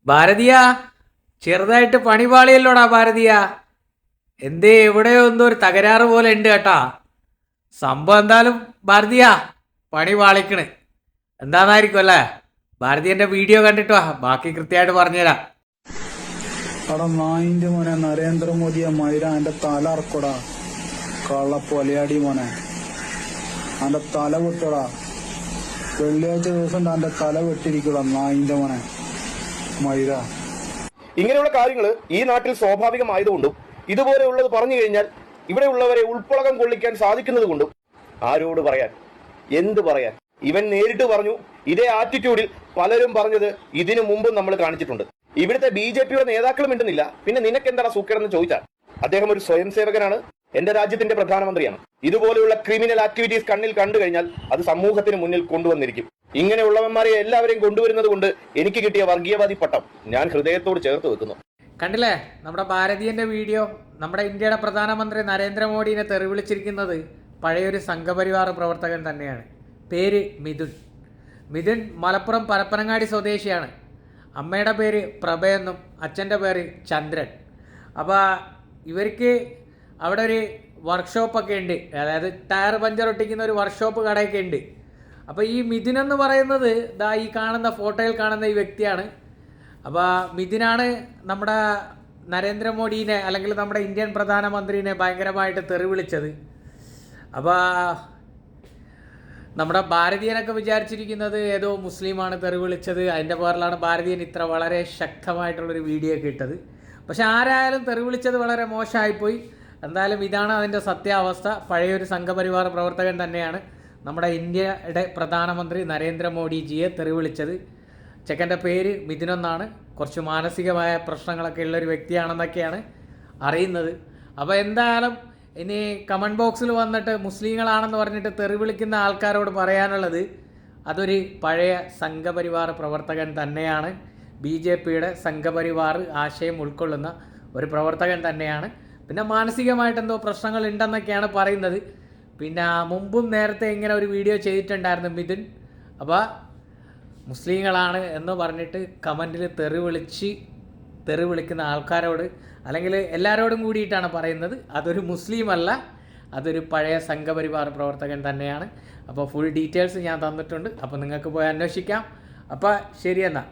ഭാരതിയ, ചെറുതായിട്ട് പണിപാളിയല്ലോടാ ഭാരതിയ. എന്തേ എവിടെയോ എന്തോ ഒരു തകരാറ് പോലെ ഉണ്ട് കേട്ടാ. സംഭവം എന്തായാലും ഭാരതിയ പണി പാളിക്കണ് എന്താന്നായിരിക്കും അല്ലേ. ഭാരതീയന്റെ വീഡിയോ കണ്ടിട്ട് വാ, ബാക്കി കൃത്യമായിട്ട് പറഞ്ഞുതരാം. അവിടെ നായിന്റെ മോനെ നരേന്ദ്രമോദിയെ മൈര എന്റെ തല ഇറക്കടാ. കള്ള പൊലയാടി മോനെ, എന്റെ തല വിട്ടടാ. വെള്ളിയാഴ്ച ദിവസം എന്റെ തല വെട്ടിരിക്കടാ നായിന്റെ മോനെ മൈര. ഇങ്ങനെയുള്ള കാര്യങ്ങൾ ഈ നാട്ടിൽ സ്വാഭാവികമായതുകൊണ്ടും ഇതുപോലെയുള്ളത് പറഞ്ഞു കഴിഞ്ഞാൽ ഇവിടെയുള്ളവരെ ഉൾപ്പളകം കൊള്ളിക്കാൻ സാധിക്കുന്നത് കൊണ്ടും ആരോട് പറയാൻ, എന്ത് പറയാൻ. ഇവൻ നേരിട്ട് പറഞ്ഞു. ഇതേ ആറ്റിറ്റ്യൂഡിൽ പലരും പറഞ്ഞത് ഇതിനു മുമ്പും നമ്മൾ കാണിച്ചിട്ടുണ്ട്. ഇവിടുത്തെ BJP-യുടെ നേതാക്കളും മിണ്ടുന്നില്ല. പിന്നെ നിനക്ക് എന്താണ് സൂക്കേടെന്ന് ചോദിച്ചാൽ, അദ്ദേഹം ഒരു സ്വയം സേവകനാണ്, എന്റെ രാജ്യത്തിന്റെ പ്രധാനമന്ത്രിയാണ്. ഇതുപോലെയുള്ള ക്രിമിനൽ ആക്ടിവിറ്റീസ് കണ്ണിൽ കണ്ടു കഴിഞ്ഞാൽ അത് സമൂഹത്തിന് മുന്നിൽ കൊണ്ടുവന്നിരിക്കും. ഇങ്ങനെയുള്ളവന്മാരെ എല്ലാവരെയും കൊണ്ടുവരുന്നത് കൊണ്ട് എനിക്ക് കിട്ടിയ വർഗീയവാദി പട്ടം ഞാൻ ഹൃദയത്തോട് ചേർത്ത് വെക്കുന്നു. കണ്ടില്ലേ നമ്മുടെ ഭാരതീയന്റെ വീഡിയോ. നമ്മുടെ ഇന്ത്യയുടെ പ്രധാനമന്ത്രി നരേന്ദ്രമോദിനെ തെറിവിളിച്ചിരിക്കുന്നത് പഴയൊരു സംഘപരിവാർ പ്രവർത്തകൻ തന്നെയാണ്. പേര് മിഥുൻ. മിഥുൻ മലപ്പുറം പരപ്പനങ്ങാടി സ്വദേശിയാണ്. അമ്മയുടെ പേര് പ്രഭയെന്നും അച്ഛൻ്റെ പേര് ചന്ദ്രൻ. അപ്പോൾ ഇവർക്ക് അവിടെ ഒരു വർക്ക്ഷോപ്പൊക്കെ ഉണ്ട്, അതായത് ടയർ പഞ്ചർ ഒട്ടിക്കുന്ന ഒരു വർക്ക്ഷോപ്പ് കടയൊക്കെ ഉണ്ട്. അപ്പോൾ ഈ മിഥുൻ എന്ന് പറയുന്നത് ദാ ഈ കാണുന്ന ഫോട്ടോയിൽ കാണുന്ന ഈ വ്യക്തിയാണ്. അപ്പോൾ മിഥുനാണ് നമ്മുടെ നരേന്ദ്രമോദിനെ അല്ലെങ്കിൽ നമ്മുടെ ഇന്ത്യൻ പ്രധാനമന്ത്രിനെ ഭയങ്കരമായിട്ട് തെറി വിളിച്ചത്. അപ്പോൾ നമ്മുടെ ഭാരതീയനൊക്കെ വിചാരിച്ചിരിക്കുന്നത് ഏതോ മുസ്ലിമാണ് തെറി വിളിച്ചത്, അതിൻ്റെ പേരിലാണ് ഭാരതീയൻ ഇത്ര വളരെ ശക്തമായിട്ടുള്ളൊരു വീഡിയോ ഒക്കെ ഇട്ടത്. പക്ഷെ ആരായാലും തെറി വിളിച്ചത് വളരെ മോശമായിപ്പോയി. എന്തായാലും ഇതാണ് അതിൻ്റെ സത്യാവസ്ഥ. പഴയൊരു സംഘപരിവാർ പ്രവർത്തകൻ തന്നെയാണ് നമ്മുടെ ഇന്ത്യയുടെ പ്രധാനമന്ത്രി നരേന്ദ്രമോദിജിയെ തെറി വിളിച്ചത്. ചെക്കൻ്റെ പേര് മിഥുൻ എന്നാണ്. കുറച്ച് മാനസികമായ പ്രശ്നങ്ങളൊക്കെ ഉള്ളൊരു വ്യക്തിയാണെന്നൊക്കെയാണ് അറിയുന്നത്. അപ്പോൾ എന്തായാലും ഇനി കമൻറ്റ് ബോക്സിൽ വന്നിട്ട് മുസ്ലിങ്ങളാണെന്ന് പറഞ്ഞിട്ട് തെറി വിളിക്കുന്ന ആൾക്കാരോട് പറയാനുള്ളത്, അതൊരു പഴയ സംഘപരിവാർ പ്രവർത്തകൻ തന്നെയാണ്. BJP-യുടെ സംഘപരിവാർ ആശയം ഉൾക്കൊള്ളുന്ന ഒരു പ്രവർത്തകൻ തന്നെയാണ്. പിന്നെ മാനസികമായിട്ട് എന്തോ പ്രശ്നങ്ങൾ ഉണ്ടെന്നൊക്കെയാണ് പറയുന്നത്. പിന്നെ മുമ്പും നേരത്തെ ഇങ്ങനെ ഒരു വീഡിയോ ചെയ്തിട്ടുണ്ടായിരുന്നു മിഥുൻ. അപ്പോൾ മുസ്ലിങ്ങളാണ് എന്ന് പറഞ്ഞിട്ട് കമൻറ്റിൽ തെറി വിളിക്കുന്ന ആൾക്കാരോട് അല്ലെങ്കിൽ എല്ലാവരോടും കൂടിയിട്ടാണ് പറയുന്നത്, അതൊരു മുസ്ലിം അല്ല, അതൊരു പഴയ സംഘപരിവാർ പ്രവർത്തകൻ തന്നെയാണ്. അപ്പോൾ ഫുൾ ഡീറ്റെയിൽസ് ഞാൻ തന്നിട്ടുണ്ട്, അപ്പോൾ നിങ്ങൾക്ക് പോയി അന്വേഷിക്കാം. അപ്പോൾ ശരിയെന്നാ.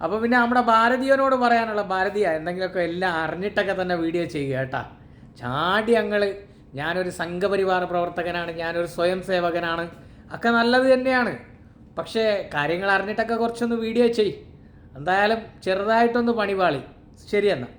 അപ്പോൾ പിന്നെ നമ്മുടെ ഭാരതീയനോട് പറയാനുള്ള, ഭാരതീയ എന്തെങ്കിലുമൊക്കെ എല്ലാം അറിഞ്ഞിട്ടൊക്കെ തന്നെ വീഡിയോ ചെയ്യുക കേട്ടാ. ചാടി ഞാനൊരു സംഘപരിവാർ പ്രവർത്തകനാണ്, ഞാനൊരു സ്വയം സേവകനാണ്, ഒക്കെ നല്ലത് തന്നെയാണ്. പക്ഷേ കാര്യങ്ങൾ അറിഞ്ഞിട്ടൊക്കെ കുറച്ചൊന്ന് വീഡിയോ ചെയ്. എന്തായാലും ചെറുതായിട്ടൊന്ന് പണിപാളി. ശരിയെന്നാ.